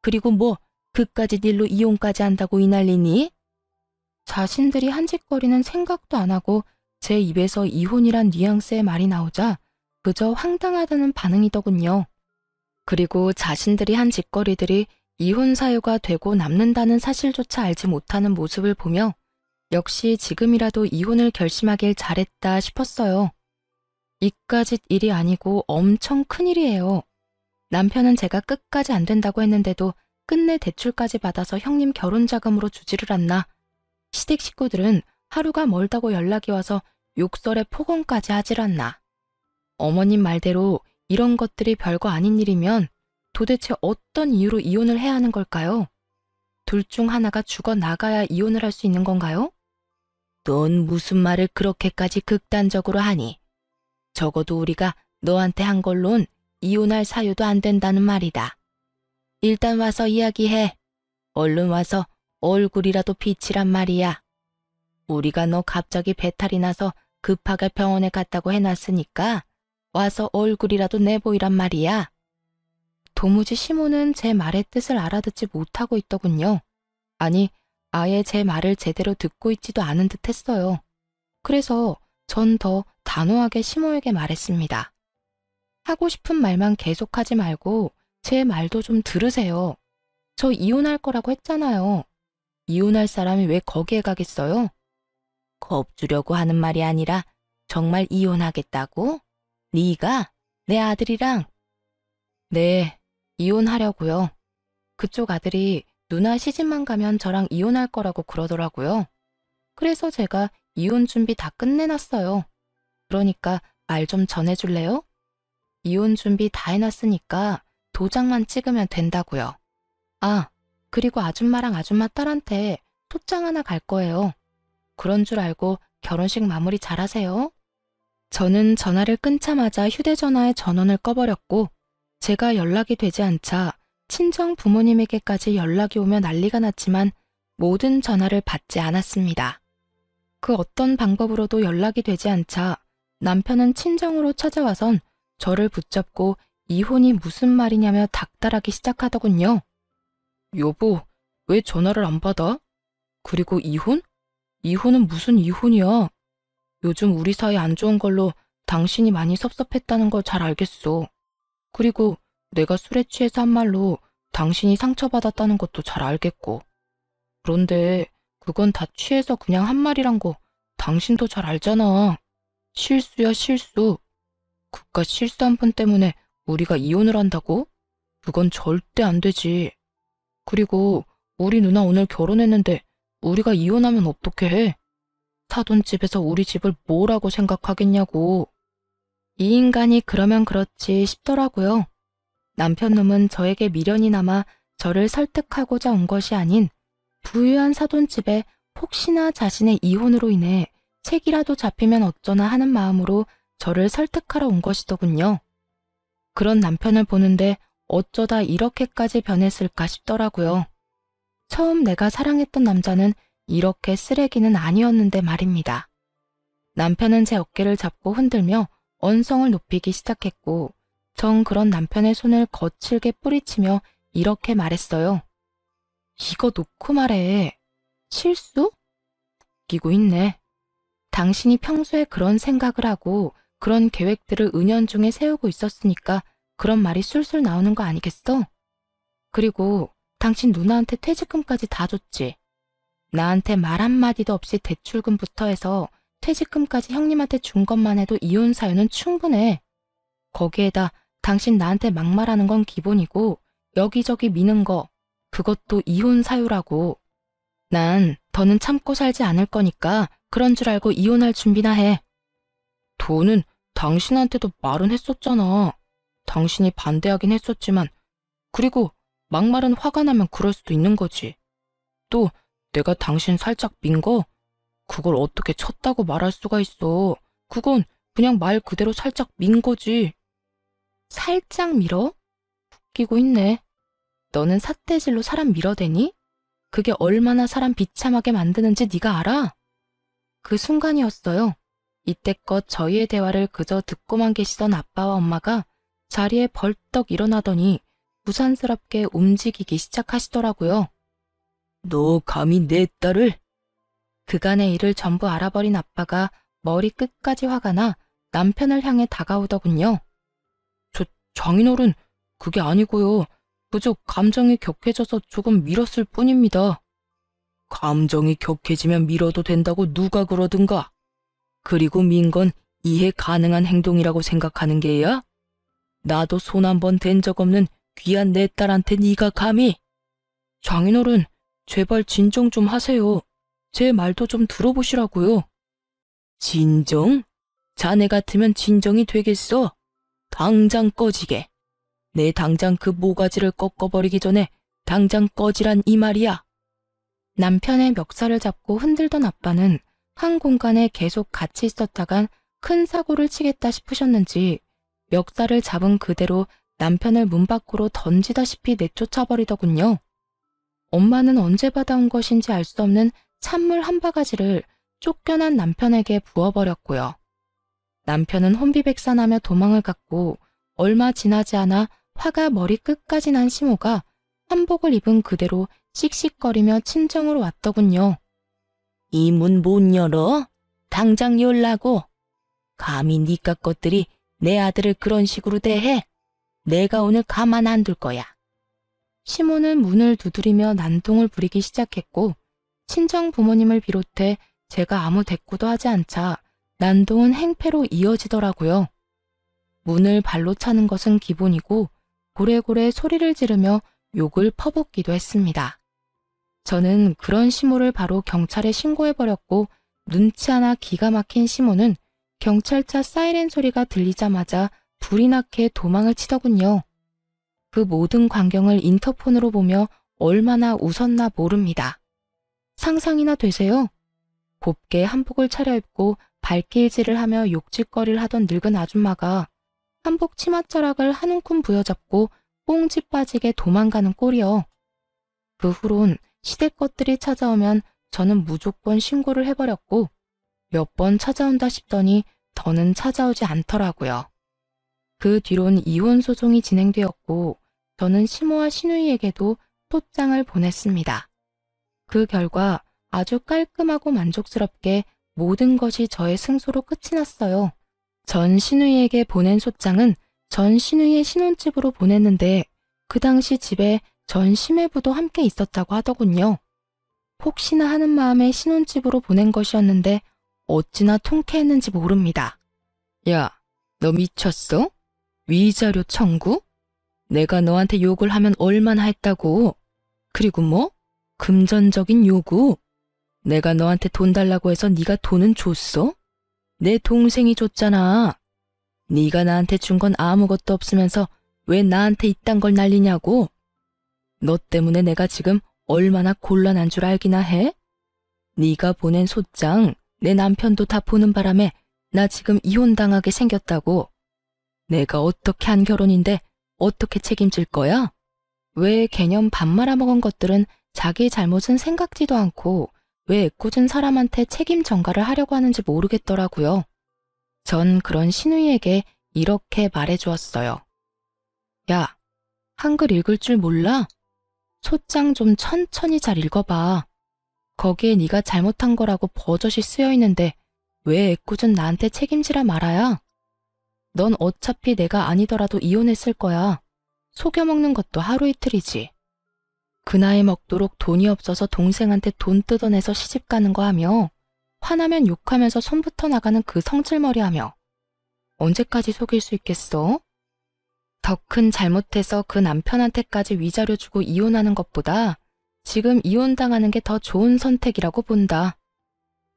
그리고 뭐 그까짓 일로 이혼까지 한다고 이 난리니? 자신들이 한 짓거리는 생각도 안 하고 제 입에서 이혼이란 뉘앙스의 말이 나오자 그저 황당하다는 반응이더군요. 그리고 자신들이 한 짓거리들이 이혼 사유가 되고 남는다는 사실조차 알지 못하는 모습을 보며 역시 지금이라도 이혼을 결심하길 잘했다 싶었어요. 이까짓 일이 아니고 엄청 큰일이에요. 남편은 제가 끝까지 안 된다고 했는데도 끝내 대출까지 받아서 형님 결혼 자금으로 주지를 않나. 시댁 식구들은 하루가 멀다고 연락이 와서 욕설에 폭언까지 하질 않나. 어머님 말대로 이런 것들이 별거 아닌 일이면 도대체 어떤 이유로 이혼을 해야 하는 걸까요? 둘 중 하나가 죽어 나가야 이혼을 할 수 있는 건가요? 넌 무슨 말을 그렇게까지 극단적으로 하니? 적어도 우리가 너한테 한 걸론 이혼할 사유도 안 된다는 말이다. 일단 와서 이야기해. 얼른 와서 얼굴이라도 비치란 말이야. 우리가 너 갑자기 배탈이 나서 급하게 병원에 갔다고 해놨으니까 와서 얼굴이라도 내보이란 말이야. 도무지 시모는 제 말의 뜻을 알아듣지 못하고 있더군요. 아니, 아예 제 말을 제대로 듣고 있지도 않은 듯 했어요. 그래서 전 더 단호하게 시모에게 말했습니다. 하고 싶은 말만 계속하지 말고 제 말도 좀 들으세요. 저 이혼할 거라고 했잖아요. 이혼할 사람이 왜 거기에 가겠어요? 겁주려고 하는 말이 아니라 정말 이혼하겠다고? 네가? 내 아들이랑? 네, 이혼하려고요. 그쪽 아들이 누나 시집만 가면 저랑 이혼할 거라고 그러더라고요. 그래서 제가 이혼 준비 다 끝내놨어요. 그러니까 말 좀 전해줄래요? 이혼 준비 다 해놨으니까 도장만 찍으면 된다고요. 아, 그리고 아줌마랑 아줌마 딸한테 소장 하나 갈 거예요. 그런 줄 알고 결혼식 마무리 잘하세요. 저는 전화를 끊자마자 휴대전화의 전원을 꺼버렸고 제가 연락이 되지 않자 친정 부모님에게까지 연락이 오며 난리가 났지만 모든 전화를 받지 않았습니다. 그 어떤 방법으로도 연락이 되지 않자 남편은 친정으로 찾아와선 저를 붙잡고 이혼이 무슨 말이냐며 닥달하기 시작하더군요. 여보, 왜 전화를 안 받아? 그리고 이혼? 이혼은 무슨 이혼이야? 요즘 우리 사이 안 좋은 걸로 당신이 많이 섭섭했다는 걸 잘 알겠어. 그리고 내가 술에 취해서 한 말로 당신이 상처받았다는 것도 잘 알겠고. 그런데 그건 다 취해서 그냥 한 말이란 거 당신도 잘 알잖아. 실수야, 실수. 그깟 실수 한 번 때문에 우리가 이혼을 한다고? 그건 절대 안 되지. 그리고 우리 누나 오늘 결혼했는데 우리가 이혼하면 어떻게 해? 사돈 집에서 우리 집을 뭐라고 생각하겠냐고. 이 인간이 그러면 그렇지 싶더라고요. 남편 놈은 저에게 미련이 남아 저를 설득하고자 온 것이 아닌 부유한 사돈 집에 혹시나 자신의 이혼으로 인해 책이라도 잡히면 어쩌나 하는 마음으로 저를 설득하러 온 것이더군요. 그런 남편을 보는데 어쩌다 이렇게까지 변했을까 싶더라고요. 처음 내가 사랑했던 남자는 이렇게 쓰레기는 아니었는데 말입니다. 남편은 제 어깨를 잡고 흔들며 언성을 높이기 시작했고 전 그런 남편의 손을 거칠게 뿌리치며 이렇게 말했어요. 이거 놓고 말해. 실수? 웃기고 있네. 당신이 평소에 그런 생각을 하고 그런 계획들을 은연중에 세우고 있었으니까 그런 말이 술술 나오는 거 아니겠어? 그리고 당신 누나한테 퇴직금까지 다 줬지. 나한테 말 한마디도 없이 대출금부터 해서 퇴직금까지 형님한테 준 것만 해도 이혼 사유는 충분해. 거기에다 당신 나한테 막말하는 건 기본이고 여기저기 미는 거 그것도 이혼 사유라고. 난 더는 참고 살지 않을 거니까 그런 줄 알고 이혼할 준비나 해. 돈은 당신한테도 말은 했었잖아. 당신이 반대하긴 했었지만 그리고 막말은 화가 나면 그럴 수도 있는 거지. 또 내가 당신 살짝 민 거? 그걸 어떻게 쳤다고 말할 수가 있어. 그건 그냥 말 그대로 살짝 민 거지. 살짝 밀어? 웃기고 있네. 너는 삿대질로 사람 밀어대니? 그게 얼마나 사람 비참하게 만드는지 네가 알아? 그 순간이었어요. 이때껏 저희의 대화를 그저 듣고만 계시던 아빠와 엄마가 자리에 벌떡 일어나더니 부산스럽게 움직이기 시작하시더라고요. 너 감히 내 딸을? 그간의 일을 전부 알아버린 아빠가 머리 끝까지 화가 나 남편을 향해 다가오더군요. 장인어른, 그게 아니고요. 그저 감정이 격해져서 조금 밀었을 뿐입니다. 감정이 격해지면 밀어도 된다고 누가 그러든가. 그리고 민 건 이해 가능한 행동이라고 생각하는 게야? 나도 손 한 번 댄 적 없는 귀한 내 딸한테 네가 감히. 장인어른, 제발 진정 좀 하세요. 제 말도 좀 들어보시라고요. 진정? 자네 같으면 진정이 되겠어? 당장 꺼지게. 내 당장 그 모가지를 꺾어버리기 전에 당장 꺼지란 이 말이야. 남편의 멱살을 잡고 흔들던 아빠는 한 공간에 계속 같이 있었다간 큰 사고를 치겠다 싶으셨는지 멱살을 잡은 그대로 남편을 문 밖으로 던지다시피 내쫓아버리더군요. 엄마는 언제 받아온 것인지 알 수 없는 찬물 한 바가지를 쫓겨난 남편에게 부어버렸고요. 남편은 혼비백산하며 도망을 갔고 얼마 지나지 않아 화가 머리 끝까지 난 시모가 한복을 입은 그대로 씩씩거리며 친정으로 왔더군요. 이 문 못 열어? 당장 열라고. 감히 니까 것들이 내 아들을 그런 식으로 대해? 내가 오늘 가만 안 둘 거야. 시모는 문을 두드리며 난동을 부리기 시작했고 친정 부모님을 비롯해 제가 아무 대꾸도 하지 않자 난동은 행패로 이어지더라고요. 문을 발로 차는 것은 기본이고 고래고래 소리를 지르며 욕을 퍼붓기도 했습니다. 저는 그런 시모를 바로 경찰에 신고해버렸고 눈치 하나 기가 막힌 시모는 경찰차 사이렌 소리가 들리자마자 불이 나게 도망을 치더군요. 그 모든 광경을 인터폰으로 보며 얼마나 웃었나 모릅니다. 상상이나 되세요? 곱게 한복을 차려입고 발길질을 하며 욕짓거리를 하던 늙은 아줌마가 한복 치맛자락을 한 움큼 부여잡고 꽁지 빠지게 도망가는 꼴이요. 그 후론 시댁 것들이 찾아오면 저는 무조건 신고를 해버렸고 몇 번 찾아온다 싶더니 더는 찾아오지 않더라고요. 그 뒤론 이혼 소송이 진행되었고 저는 시모와 시누이에게도 소장을 보냈습니다. 그 결과 아주 깔끔하고 만족스럽게 모든 것이 저의 승소로 끝이 났어요. 전 시누이에게 보낸 소장은 전 시누이의 신혼집으로 보냈는데 그 당시 집에 전 시매부도 함께 있었다고 하더군요. 혹시나 하는 마음에 신혼집으로 보낸 것이었는데 어찌나 통쾌했는지 모릅니다. 야, 너 미쳤어? 위자료 청구? 내가 너한테 욕을 하면 얼마나 했다고? 그리고 뭐? 금전적인 요구? 내가 너한테 돈 달라고 해서 네가 돈은 줬어? 내 동생이 줬잖아. 네가 나한테 준 건 아무것도 없으면서 왜 나한테 이딴 걸 날리냐고? 너 때문에 내가 지금 얼마나 곤란한 줄 알기나 해? 네가 보낸 소장 내 남편도 다 보는 바람에 나 지금 이혼당하게 생겼다고. 내가 어떻게 한 결혼인데 어떻게 책임질 거야? 왜 개념 밥 말아먹은 것들은 자기 잘못은 생각지도 않고 왜 애꿎은 사람한테 책임 전가를 하려고 하는지 모르겠더라고요. 전 그런 시누이에게 이렇게 말해주었어요. 야, 한글 읽을 줄 몰라? 소장 좀 천천히 잘 읽어봐. 거기에 네가 잘못한 거라고 버젓이 쓰여있는데 왜 애꿎은 나한테 책임지라 말아야? 넌 어차피 내가 아니더라도 이혼했을 거야. 속여먹는 것도 하루 이틀이지. 그 나이 먹도록 돈이 없어서 동생한테 돈 뜯어내서 시집가는 거 하며 화나면 욕하면서 손부터 나가는 그 성질머리 하며 언제까지 속일 수 있겠어? 더 큰 잘못해서 그 남편한테까지 위자료 주고 이혼하는 것보다 지금 이혼당하는 게 더 좋은 선택이라고 본다.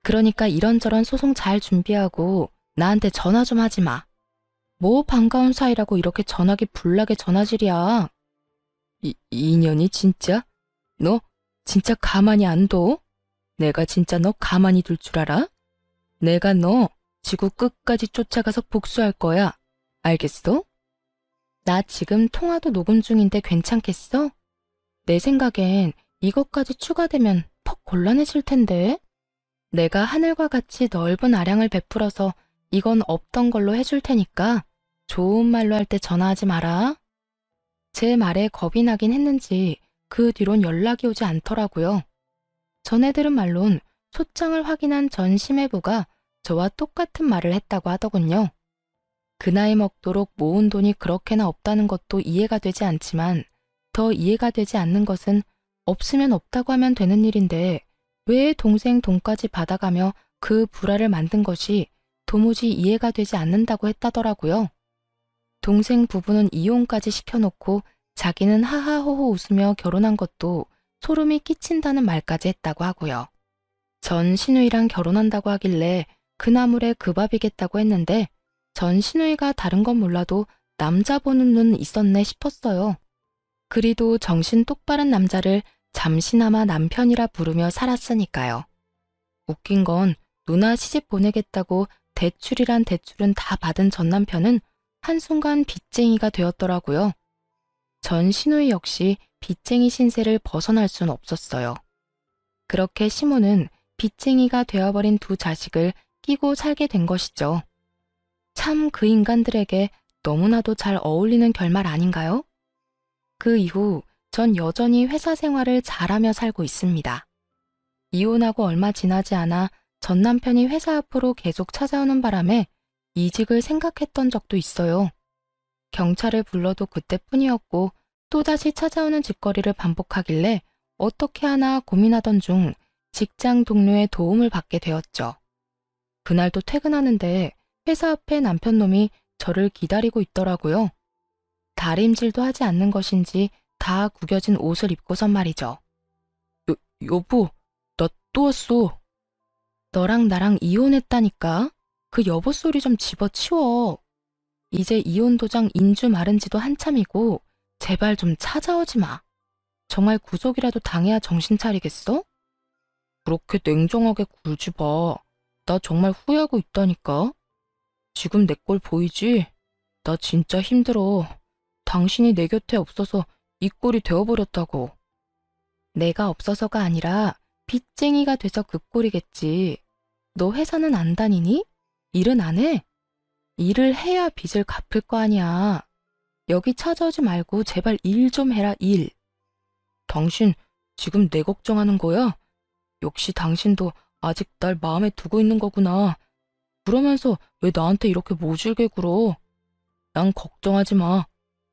그러니까 이런저런 소송 잘 준비하고 나한테 전화 좀 하지 마. 뭐 반가운 사이라고 이렇게 전화기 불나게 전화질이야. 이년이 진짜? 너 진짜 가만히 안 둬? 내가 진짜 너 가만히 둘 줄 알아? 내가 너 지구 끝까지 쫓아가서 복수할 거야. 알겠어? 나 지금 통화도 녹음 중인데 괜찮겠어? 내 생각엔 이것까지 추가되면 더 곤란해질 텐데. 내가 하늘과 같이 넓은 아량을 베풀어서 이건 없던 걸로 해줄 테니까 좋은 말로 할 때 전화하지 마라. 제 말에 겁이 나긴 했는지 그 뒤론 연락이 오지 않더라고요. 전에 들은 말론 소장을 확인한 전 심해부가 저와 똑같은 말을 했다고 하더군요. 그 나이 먹도록 모은 돈이 그렇게나 없다는 것도 이해가 되지 않지만 더 이해가 되지 않는 것은 없으면 없다고 하면 되는 일인데 왜 동생 돈까지 받아가며 그 불화를 만든 것이 도무지 이해가 되지 않는다고 했다더라고요. 동생 부부는 이혼까지 시켜놓고 자기는 하하호호 웃으며 결혼한 것도 소름이 끼친다는 말까지 했다고 하고요. 전 신우이랑 결혼한다고 하길래 그 나물에 그 밥이겠다고 했는데 전 신우이가 다른 건 몰라도 남자 보는 눈 있었네 싶었어요. 그리도 정신 똑바른 남자를 잠시나마 남편이라 부르며 살았으니까요. 웃긴 건 누나 시집 보내겠다고 대출이란 대출은 다 받은 전 남편은 한순간 빚쟁이가 되었더라고요. 전 신우이 역시 빚쟁이 신세를 벗어날 순 없었어요. 그렇게 시모는 빚쟁이가 되어버린 두 자식을 끼고 살게 된 것이죠. 참 그 인간들에게 너무나도 잘 어울리는 결말 아닌가요? 그 이후 전 여전히 회사 생활을 잘하며 살고 있습니다. 이혼하고 얼마 지나지 않아 전 남편이 회사 앞으로 계속 찾아오는 바람에 이직을 생각했던 적도 있어요. 경찰을 불러도 그때뿐이었고 또다시 찾아오는 짓거리를 반복하길래 어떻게 하나 고민하던 중 직장 동료의 도움을 받게 되었죠. 그날도 퇴근하는데 회사 앞에 남편놈이 저를 기다리고 있더라고요. 다림질도 하지 않는 것인지 다 구겨진 옷을 입고선 말이죠. 여보, 나 또 왔어. 너랑 나랑 이혼했다니까? 그 여보 소리 좀 집어치워. 이제 이혼 도장 인주 마른 지도 한참이고 제발 좀 찾아오지 마. 정말 구속이라도 당해야 정신 차리겠어? 그렇게 냉정하게 굴지 마. 나 정말 후회하고 있다니까. 지금 내 꼴 보이지? 나 진짜 힘들어. 당신이 내 곁에 없어서 이 꼴이 되어버렸다고. 내가 없어서가 아니라 빚쟁이가 돼서 그 꼴이겠지. 너 회사는 안 다니니? 일은 안 해? 일을 해야 빚을 갚을 거 아니야. 여기 찾아오지 말고 제발 일 좀 해라, 일. 당신 지금 내 걱정하는 거야? 역시 당신도 아직 날 마음에 두고 있는 거구나. 그러면서 왜 나한테 이렇게 모질게 굴어? 난 걱정하지 마.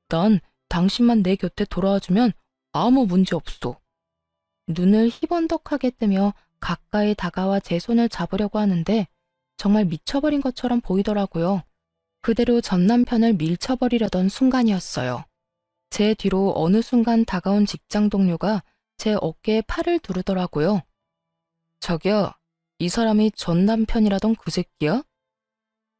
난 당신만 내 곁에 돌아와주면 아무 문제 없어. 눈을 희번덕하게 뜨며 가까이 다가와 제 손을 잡으려고 하는데 정말 미쳐버린 것처럼 보이더라고요. 그대로 전 남편을 밀쳐버리려던 순간이었어요. 제 뒤로 어느 순간 다가온 직장 동료가 제 어깨에 팔을 두르더라고요. 자기야, 이 사람이 전 남편이라던 그 새끼야?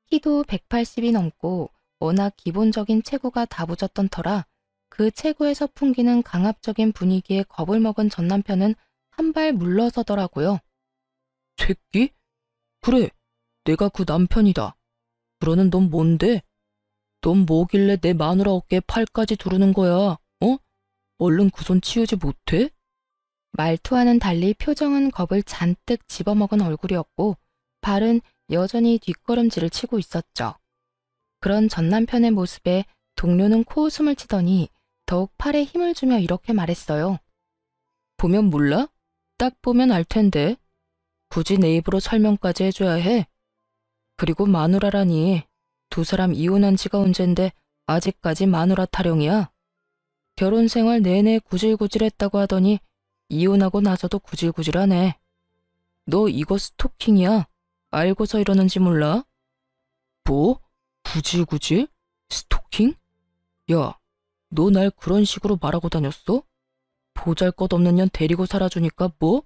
키도 180이 넘고 워낙 기본적인 체구가 다부졌던 터라 그 체구에서 풍기는 강압적인 분위기에 겁을 먹은 전 남편은 한 발 물러서더라고요. 새끼? 그래, 내가 그 남편이다. 그러는 넌 뭔데? 넌 뭐길래 내 마누라 어깨에 팔까지 두르는 거야, 어? 얼른 그 손 치우지 못해? 말투와는 달리 표정은 겁을 잔뜩 집어먹은 얼굴이었고 발은 여전히 뒷걸음질을 치고 있었죠. 그런 전 남편의 모습에 동료는 코웃음을 치더니 더욱 팔에 힘을 주며 이렇게 말했어요. 보면 몰라? 딱 보면 알 텐데. 굳이 내 입으로 설명까지 해줘야 해. 그리고 마누라라니. 두 사람 이혼한 지가 언젠데 아직까지 마누라 타령이야. 결혼 생활 내내 구질구질했다고 하더니 이혼하고 나서도 구질구질하네. 너 이거 스토킹이야. 알고서 이러는지 몰라? 뭐? 구질구질? 스토킹? 야, 너 날 그런 식으로 말하고 다녔어? 보잘것없는 년 데리고 살아주니까 뭐?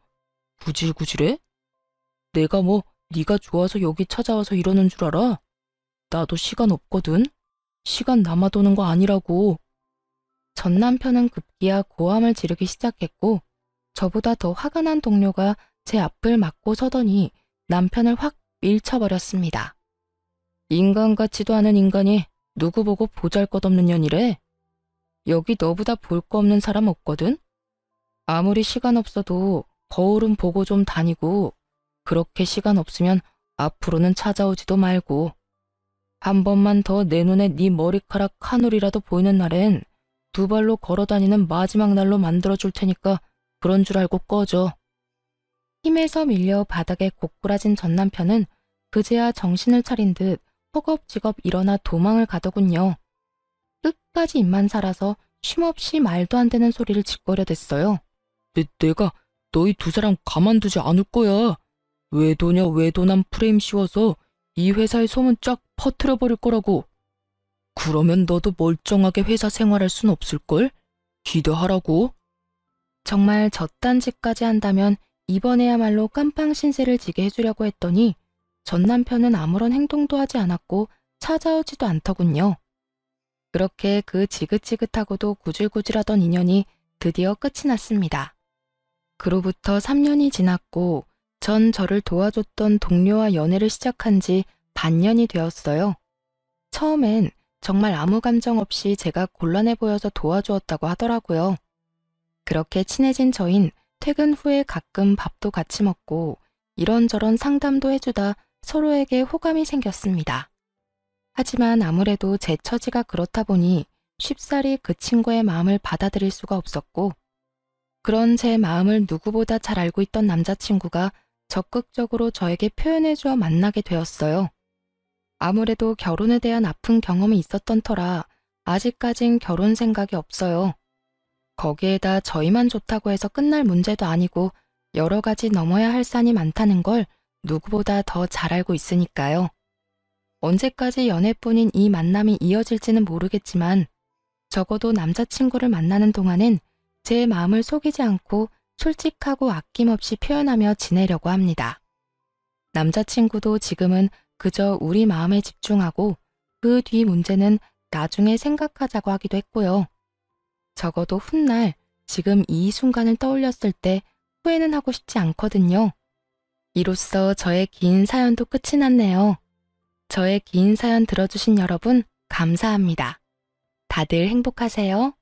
구질구질해? 내가 뭐 네가 좋아서 여기 찾아와서 이러는 줄 알아? 나도 시간 없거든. 시간 남아도는 거 아니라고. 전 남편은 급기야 고함을 지르기 시작했고 저보다 더 화가 난 동료가 제 앞을 막고 서더니 남편을 확 밀쳐버렸습니다. 인간 같지도 않은 인간이 누구 보고 보잘것없는 년이래? 여기 너보다 볼 거 없는 사람 없거든? 아무리 시간 없어도 거울은 보고 좀 다니고 그렇게 시간 없으면 앞으로는 찾아오지도 말고 한 번만 더 내 눈에 네 머리카락 한 올이라도 보이는 날엔 두 발로 걸어다니는 마지막 날로 만들어줄 테니까 그런 줄 알고 꺼져. 힘에서 밀려 바닥에 고꾸라진 전 남편은 그제야 정신을 차린 듯 허겁지겁 일어나 도망을 가더군요. 끝까지 입만 살아서 쉼없이 말도 안 되는 소리를 짓거려댔어요. 내가 너희 두 사람 가만두지 않을 거야. 외도녀 외도남 프레임 씌워서 이 회사의 소문 쫙 퍼뜨려버릴 거라고. 그러면 너도 멀쩡하게 회사 생활할 순 없을걸? 기대하라고. 정말 저딴 짓까지 한다면 이번에야말로 깜빵 신세를 지게 해주려고 했더니 전 남편은 아무런 행동도 하지 않았고 찾아오지도 않더군요. 그렇게 그 지긋지긋하고도 구질구질하던 인연이 드디어 끝이 났습니다. 그로부터 3년이 지났고 전 저를 도와줬던 동료와 연애를 시작한 지 반년이 되었어요. 처음엔 정말 아무 감정 없이 제가 곤란해 보여서 도와주었다고 하더라고요. 그렇게 친해진 저흰 퇴근 후에 가끔 밥도 같이 먹고 이런저런 상담도 해주다 서로에게 호감이 생겼습니다. 하지만 아무래도 제 처지가 그렇다 보니 쉽사리 그 친구의 마음을 받아들일 수가 없었고 그런 제 마음을 누구보다 잘 알고 있던 남자친구가 적극적으로 저에게 표현해주어 만나게 되었어요. 아무래도 결혼에 대한 아픈 경험이 있었던 터라 아직까진 결혼 생각이 없어요. 거기에다 저희만 좋다고 해서 끝날 문제도 아니고 여러 가지 넘어야 할 산이 많다는 걸 누구보다 더 잘 알고 있으니까요. 언제까지 연애뿐인 이 만남이 이어질지는 모르겠지만 적어도 남자친구를 만나는 동안은 제 마음을 속이지 않고 솔직하고 아낌없이 표현하며 지내려고 합니다. 남자친구도 지금은 그저 우리 마음에 집중하고 그 뒤 문제는 나중에 생각하자고 하기도 했고요. 적어도 훗날 지금 이 순간을 떠올렸을 때 후회는 하고 싶지 않거든요. 이로써 저의 긴 사연도 끝이 났네요. 저의 긴 사연 들어주신 여러분 감사합니다. 다들 행복하세요.